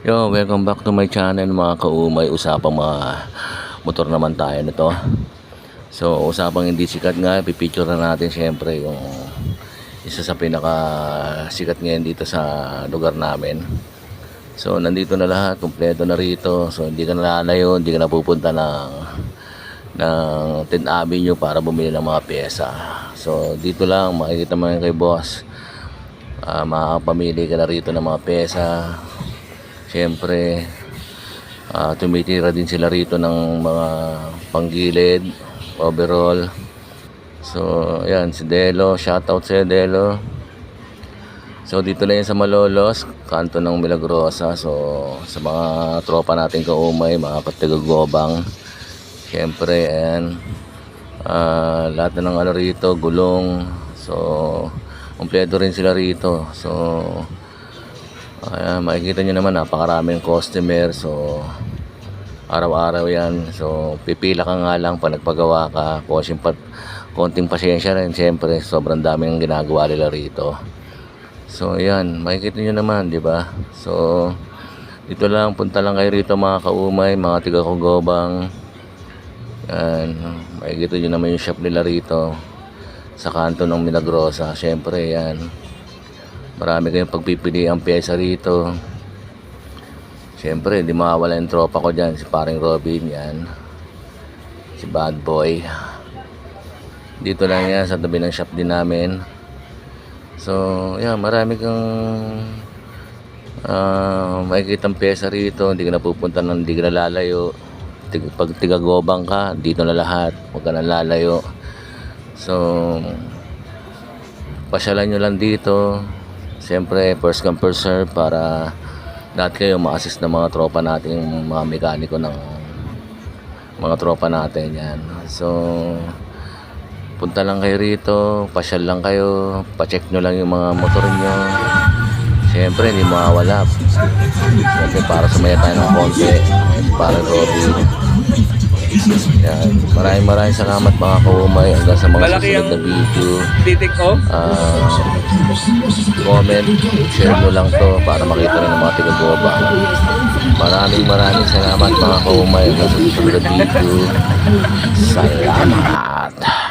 Yo, welcome back to my channel mga kaumay. Usapang mga motor naman tayo nito. So, usapang hindi sikat nga, pipicture na natin syempre yung isa sa pinaka sikat ngayon dito sa lugar namin. So, nandito na lahat, kumpleto na rito. So, hindi ka nalalayo, hindi ka na pupunta ng 10th Avenue para bumili ng mga pyesa. So, dito lang, makikita mo yan kay boss. Makakapamili ka na rito ng mga pyesa. Siyempre, tumitira din sila rito ng mga panggilid, overall. So, ayan, si Delo, shoutout sa Delo. So, dito na yun sa Malolos, kanto ng Milagrosa. So, sa mga tropa natin kaumay, mga katigagobang. Siyempre, ayan, lahat na ng ano rito, gulong. So, kumpleto rin sila rito. So, ayan, makikita nyo naman napakaraming customer. So araw-araw yan. So pipila ka nga lang pag nagpagawa ka. Konting pasensya rin, siyempre sobrang daming ginagawa nila rito. So ayan, makikita nyo naman, di ba? So dito lang, punta lang kayo rito mga kaumay, mga tiga-Kugobang. Ayan, makikita nyo naman yung shop nila rito sa kanto ng Milagrosa. Siyempre yan, marami kayong pagpipili ang pyesa rito. Siyempre, hindi mawawala yung tropa ko dyan. Si paring Robin, yan. Si Bad Boy. Dito lang yan, sa tabi ng shop din namin. So, yan, marami kang makikita ang pyesa rito. Hindi ka na pupunta ng, hindi ka na lalayo. Pag tigagobang ka, dito na lahat. Huwag ka na lalayo. So, pasyalan nyo lang dito. Siyempre, first come first serve para lahat kayo ma-assist ng mga tropa natin, mga mekaniko ng mga tropa natin yan. So, punta lang kayo rito, pasyal lang kayo, pacheck nyo lang yung mga motor nyo. Siyempre, hindi mawawala. Siyempre, para sumaya tayo ng konti, para Robby. Yan. Maraming salamat mga kaumay hanggang sa mga susunod na video. Comment, share nyo lang to para makita rin ng mga tigagoba. Maraming salamat mga kaumay hanggang sa susunod na video. Salamat.